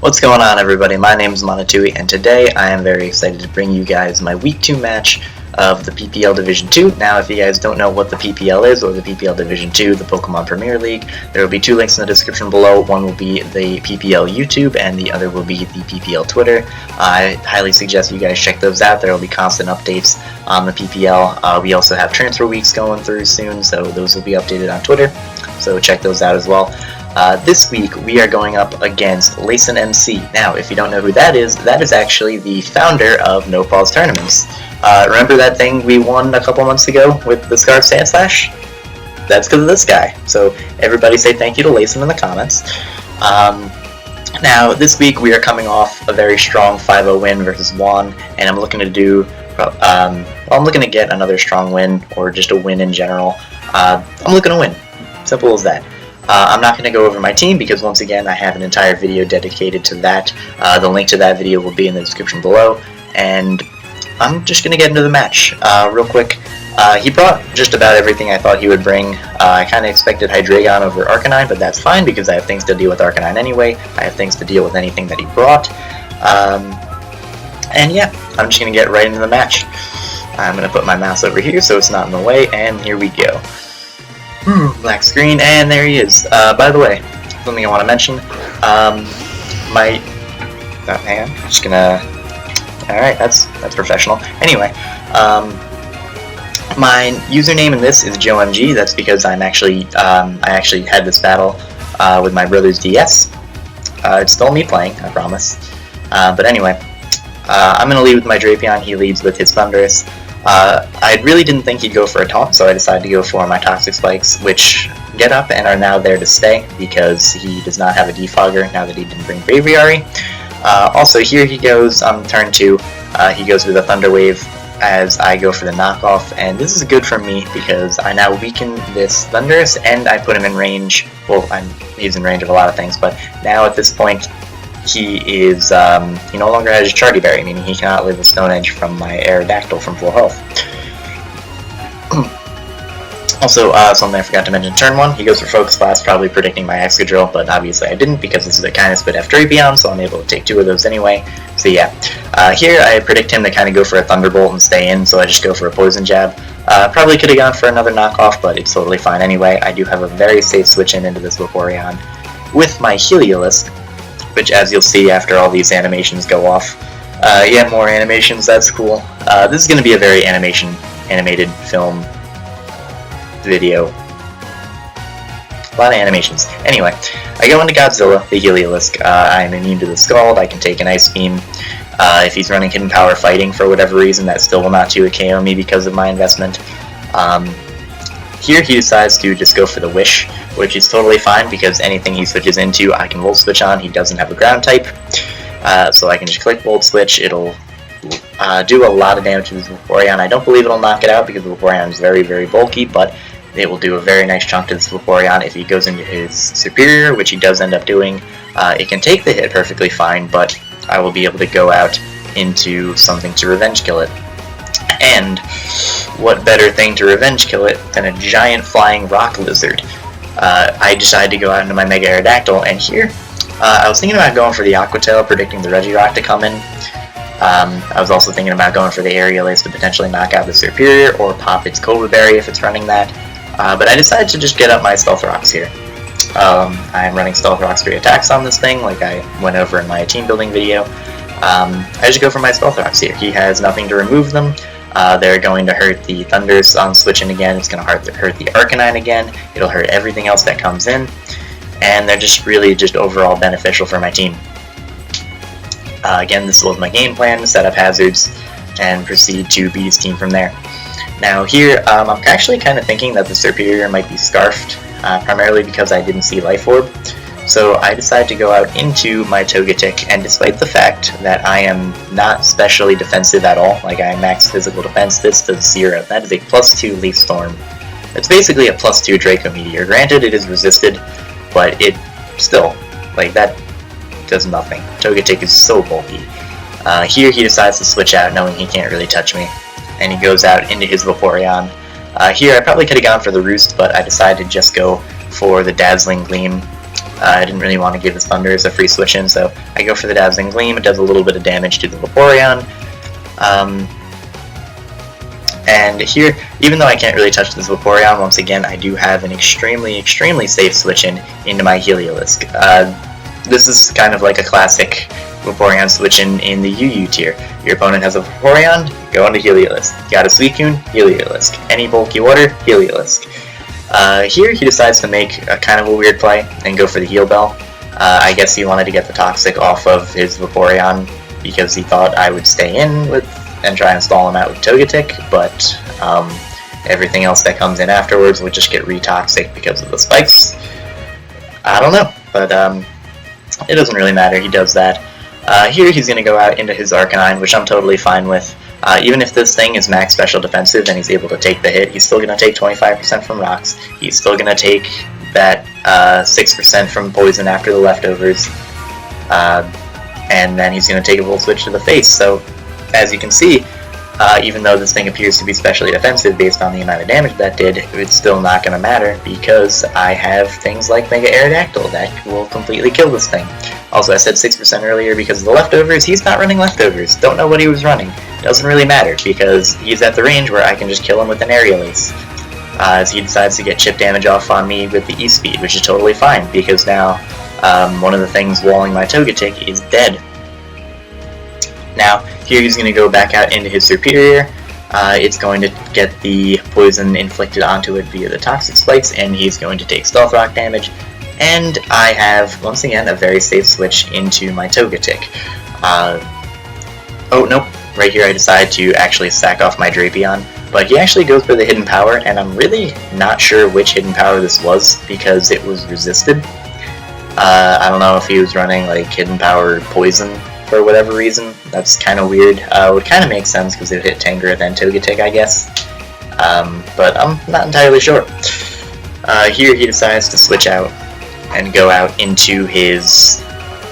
What's going on, everybody? My name is Monotui, and today I am very excited to bring you guys my Week 2 match of the PPL Division 2. Now, if you guys don't know what the PPL is, or the PPL Division 2, the Pokemon Premier League, there will be two links in the description below. One will be the PPL YouTube, and the other will be the PPL Twitter. I highly suggest you guys check those out. There will be constant updates on the PPL. We also have transfer weeks going through soon, so those will be updated on Twitter, so check those out as well. This week we are going up against Layson MC. Now, if you don't know who that is actually the founder of No Pause Tournaments. Remember that thing we won a couple months ago with the Scarf Sandslash? That's because of this guy. So everybody say thank you to Layson in the comments. Now, this week we are coming off a very strong 5-0 win versus Juan, and I'm looking to do, I'm looking to get another strong win, or just a win in general. I'm looking to win. Simple as that. I'm not going to go over my team because, once again, I have an entire video dedicated to that. The link to that video will be in the description below, and I'm just going to get into the match real quick. He brought just about everything I thought he would bring. I kind of expected Hydreigon over Arcanine, but that's fine because I have things to deal with Arcanine anyway. I have things to deal with anything that he brought. And yeah, I'm just going to get right into the match. I'm going to put my mouse over here so it's not in the way, and here we go. Black screen, and there he is. By the way, something I want to mention, hang on, just gonna, alright, that's professional. Anyway, my username in this is JoeMG. That's because I actually had this battle with my brother's DS. It's still me playing, I promise. But anyway, I'm gonna lead with my Drapion. He leads with his Thundurus. I really didn't think he'd go for a taunt, so I decided to go for my Toxic Spikes, which get up and are now there to stay because he does not have a Defogger now that he didn't bring Braviary. Also, here he goes on turn 2. He goes with a Thunder Wave as I go for the knockoff, and this is good for me because I now weaken this Thundurus and I put him in range. Well, he's in range of a lot of things, but now at this point he is, he no longer has Chardy Berry, meaning he cannot live with Stone Edge from my Aerodactyl from full health. Also, something I forgot to mention, turn 1, he goes for Focus Blast, probably predicting my Excadrill, but obviously I didn't because this is a Kindness Bit F Drapion, so I'm able to take 2 of those anyway. So yeah, here I predict him to kind of go for a Thunderbolt and stay in, so I just go for a Poison Jab. Probably could have gone for another knockoff, but it's totally fine anyway. I do have a very safe switch in into this Vaporeon with my Heliolisk, which, as you'll see after all these animations go off. Yeah, more animations, that's cool. This is going to be a very animated film video. A lot of animations. Anyway, I go into Godzilla, the Heliolisk. I'm immune to the Scald, I can take an Ice Beam. If he's running Hidden Power Fighting for whatever reason, that still will not 2 KO me because of my investment. Here he decides to just go for the Wish, which is totally fine because anything he switches into I can Volt Switch on. He doesn't have a ground type, so I can just click Volt Switch. It'll do a lot of damage to this Vaporeon. I don't believe it'll knock it out because the Vaporeon is very, very bulky, but it will do a very nice chunk to this Vaporeon if he goes into his Superior, which he does end up doing. It can take the hit perfectly fine, but I will be able to go out into something to Revenge Kill it. And what better thing to Revenge Kill it than a giant flying rock lizard? I decided to go out into my Mega Aerodactyl, and here I was thinking about going for the Aqua Tail, predicting the Regirock to come in. I was also thinking about going for the Aerial Ace to potentially knock out the Superior, or pop its Cobra Berry if it's running that. But I decided to just get up my Stealth Rocks here. I'm running Stealth Rocks 3 attacks on this thing, like I went over in my team building video. I just go for my Stealth Rocks here. He has nothing to remove them. They're going to hurt the Thundurus on switching again, it's going to hurt the Arcanine again, it'll hurt everything else that comes in, and they're just really overall beneficial for my team. Again, this was my game plan, set up hazards, and proceed to beat his team from there. Now here, I'm actually kind of thinking that the Superior might be Scarfed, primarily because I didn't see Life Orb. So I decided to go out into my Togetic, and despite the fact that I am not specially defensive at all, like I max physical defense, this does 0. That is a +2 Leaf Storm. It's basically a +2 Draco Meteor. Granted, it is resisted, but it still, like, that does nothing. Togetic is so bulky. Here he decides to switch out, knowing he can't really touch me, and he goes out into his Vaporeon. Here I probably could have gone for the Roost, but I decided to just go for the Dazzling Gleam, I didn't really want to give his Thunder as a free switch in, so I go for the Dazzling Gleam. It does a little bit of damage to the Vaporeon. And here, even though I can't really touch this Vaporeon, once again, I do have an extremely safe switch in into my Heliolisk. This is kind of like a classic Vaporeon switch in the UU tier. Your opponent has a Vaporeon, go into Heliolisk. Got a Suicune, Heliolisk. Any bulky water, Heliolisk. Here he decides to make a kind of a weird play and go for the Heal Bell. I guess he wanted to get the Toxic off of his Vaporeon because he thought I would stay in with and try and stall him out with Togetic, but everything else that comes in afterwards would just get re-toxic because of the spikes. I don't know, but it doesn't really matter, he does that. Here he's going to go out into his Arcanine, which I'm totally fine with. Even if this thing is max special defensive and he's able to take the hit, he's still going to take 25% from rocks. He's still going to take that 6% from poison after the leftovers. And then he's going to take a Volt Switch to the face. So, as you can see, even though this thing appears to be specially defensive based on the amount of damage that did, it's still not going to matter because I have things like Mega Aerodactyl that will completely kill this thing. Also, I said 6% earlier because of the leftovers. He's not running leftovers. Don't know what he was running. Doesn't really matter because he's at the range where I can just kill him with an Aerial Ace. As he decides to get chip damage off on me with the E-Speed, which is totally fine because now one of the things walling my Togetic is dead. Now, here he's going to go back out into his Serperior. It's going to get the poison inflicted onto it via the Toxic Spikes, and he's going to take Stealth Rock damage. And I have, once again, a very safe switch into my Togetic. Oh, nope. Right here I decide to actually sack off my Drapion. But he actually goes for the Hidden Power, and I'm really not sure which Hidden Power this was, because it was resisted. I don't know if he was running, like, Hidden Power Poison for whatever reason. That's kind of weird. It would kind of make sense, because it would hit Tangrowth then Togetic, I guess. But I'm not entirely sure. Here he decides to switch out and go out into his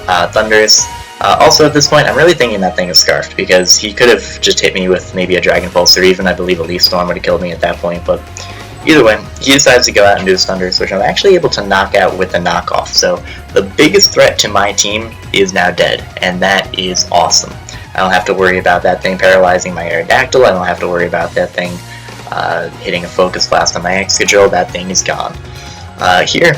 Thundurus. Also, at this point, I'm really thinking that thing is Scarfed, because he could have just hit me with maybe a Dragon Pulse, or even, I believe, a Leaf Storm would have killed me at that point, but either way, he decides to go out and do his Thundurus, which I'm actually able to knock out with the knockoff, so the biggest threat to my team is now dead, and that is awesome. I don't have to worry about that thing paralyzing my Aerodactyl, I don't have to worry about that thing hitting a Focus Blast on my Excadrill, that thing is gone. Here,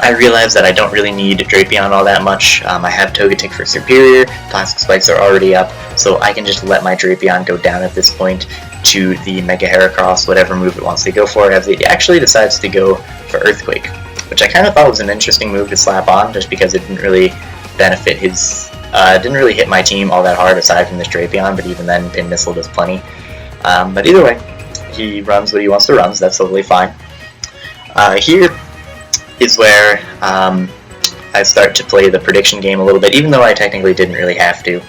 I realize that I don't really need Drapion all that much. I have Togetic for Serperior, Toxic Spikes are already up, so I can just let my Drapion go down at this point to the Mega Heracross, whatever move it wants to go for, as it actually decides to go for Earthquake, which I kind of thought was an interesting move to slap on, just because it didn't really benefit his, didn't really hit my team all that hard aside from this Drapion, but even then Pin Missile does plenty. But either way, he runs what he wants to run, so that's totally fine. Here is where I start to play the prediction game a little bit, even though I technically didn't really have to.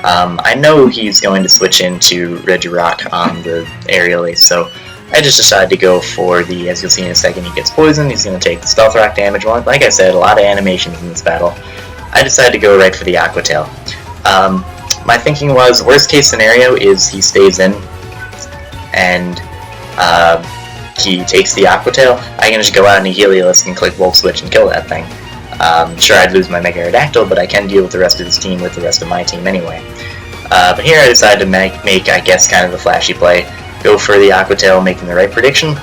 I know he's going to switch into Regirock on the Aerial Ace, so I just decided to go for the, as you'll see in a second, he gets poisoned, he's going to take the Stealth Rock damage. Well, like I said, a lot of animations in this battle. I decided to go right for the Aqua Tail. My thinking was, worst case scenario is he stays in, and he takes the Aqua Tail. I can just go out into Heliolisk and click Volt Switch and kill that thing. Sure, I'd lose my Mega Aerodactyl, but I can deal with the rest of this team with the rest of my team anyway. But here I decided to make, I guess, kind of a flashy play. Go for the Aqua Tail, making the right prediction.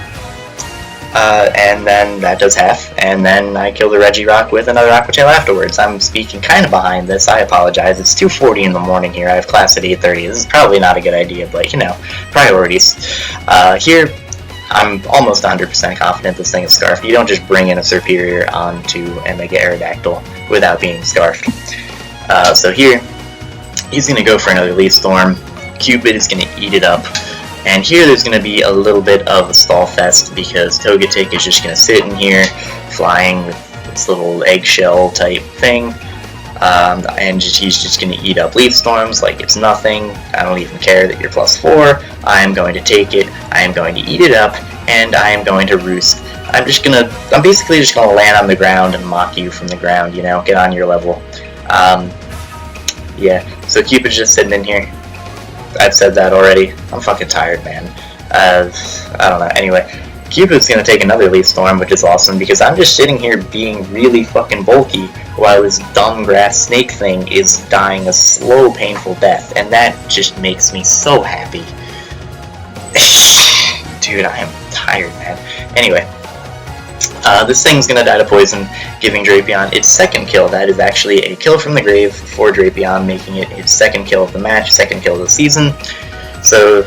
And then that does half, and then I kill the Regirock with another Aqua Tail afterwards. I'm speaking kind of behind this, I apologize. It's 2:40 in the morning here, I have class at 8:30. This is probably not a good idea, but, you know, priorities. Here, I'm almost 100% confident this thing is Scarfed. You don't just bring in a Serperior onto a Mega Aerodactyl without being Scarfed. So here, he's going to go for another Leaf Storm. Cupid is going to eat it up. And here there's going to be a little bit of a stall fest because Togetic is just going to sit in here, flying with this little eggshell type thing. And he's just going to eat up Leaf Storms like it's nothing. I don't even care that you're +4. I am going to take it, I am going to eat it up, and I am going to roost. I'm basically just going to land on the ground and mock you from the ground, you know, get on your level. Yeah, so Cupid's just sitting in here. I've said that already. I'm fucking tired, man. I don't know. Anyway, Cupid's gonna take another Leaf Storm, which is awesome, because I'm just sitting here being really fucking bulky while this dumb grass snake thing is dying a slow, painful death, and that just makes me so happy. Dude, I am tired, man. Anyway, this thing's gonna die to poison, giving Drapion its second kill. That is actually a kill from the grave for Drapion, making it its second kill of the match, second kill of the season. So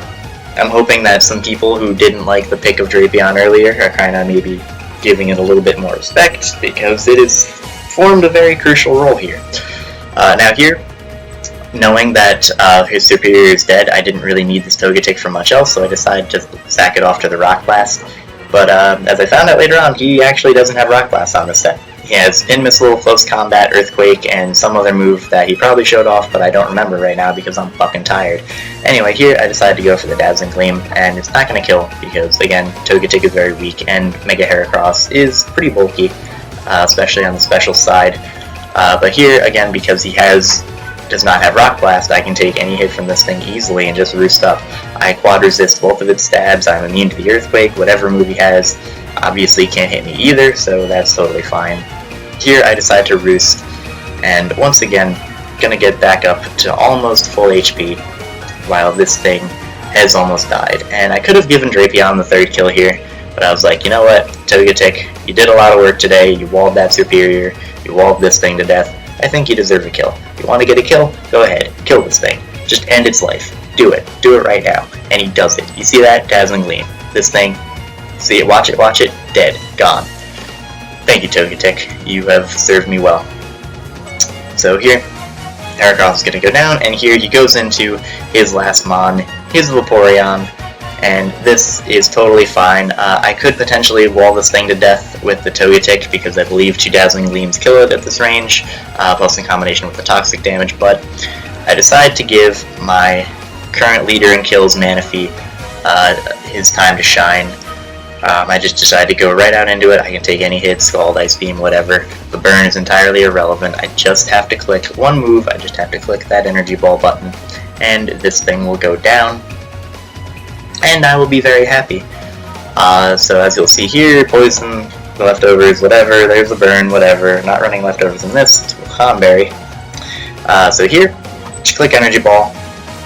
I'm hoping that some people who didn't like the pick of Drapion earlier are kind of maybe giving it a little bit more respect, because it has formed a very crucial role here. Now here, knowing that his superior is dead, I didn't really need this Togetic for much else, so I decided to sack it off to the Rock Blast. But as I found out later on, he actually doesn't have Rock Blast on this set. He has Inmissile, Close Combat, Earthquake, and some other move that he probably showed off, but I don't remember right now because I'm fucking tired. Anyway, here I decided to go for the Dazzling Gleam, and it's not going to kill, because again, Togetic is very weak, and Mega Heracross is pretty bulky, especially on the special side. But here, again, because he does not have Rock Blast, I can take any hit from this thing easily and just roost up. I quad resist both of its stabs, I'm immune to the Earthquake, whatever move he has obviously can't hit me either, so that's totally fine. Here I decide to roost, and once again, gonna get back up to almost full HP, while this thing has almost died. And I could have given Drapion the third kill here, but I was like, you know what, Togetic, you did a lot of work today, you walled that superior, you walled this thing to death, I think you deserve a kill. You want to get a kill? Go ahead, kill this thing. Just end its life. Do it right now. And he does it. You see that? Dazzling Gleam. This thing, see it, watch it, dead, gone. Thank you, Togetic, you have served me well. So here, Heracross is going to go down, and here he goes into his last Mon, his Vaporeon, and this is totally fine. I could potentially wall this thing to death with the Togetic, because I believe 2 Dazzling Gleams kill it at this range, plus in combination with the toxic damage, but I decided to give my current leader in kills, Manaphy, his time to shine. I just decided to go right out into it. I can take any hit, Scald, Ice Beam, whatever. The burn is entirely irrelevant. I just have to click one move, I just have to click that Energy Ball button, and this thing will go down, and I will be very happy. So as you'll see here, poison, the leftovers, whatever, there's the burn, whatever, not running leftovers in this, it's Cranberry. So here, just click Energy Ball,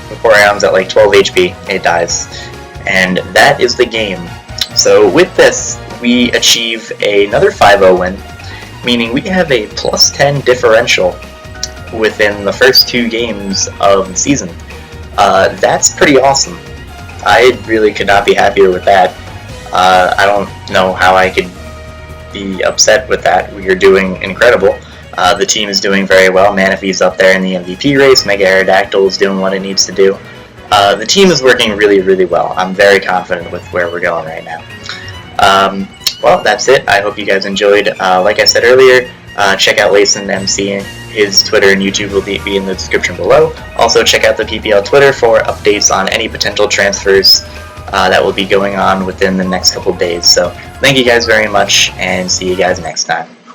Vaporeon's at like 12 HP, it dies, and that is the game. So with this, we achieve another 5-0 win, meaning we have a plus 10 differential within the first 2 games of the season. That's pretty awesome. I really could not be happier with that. I don't know how I could be upset with that. We are doing incredible. The team is doing very well. Manaphy's up there in the MVP race. Mega Aerodactyl is doing what it needs to do. The team is working really, really well. I'm very confident with where we're going right now. Well, that's it. I hope you guys enjoyed. Like I said earlier, check out Layson MC. His Twitter and YouTube will be in the description below. Also, check out the PPL Twitter for updates on any potential transfers that will be going on within the next couple days. So, thank you guys very much, and see you guys next time.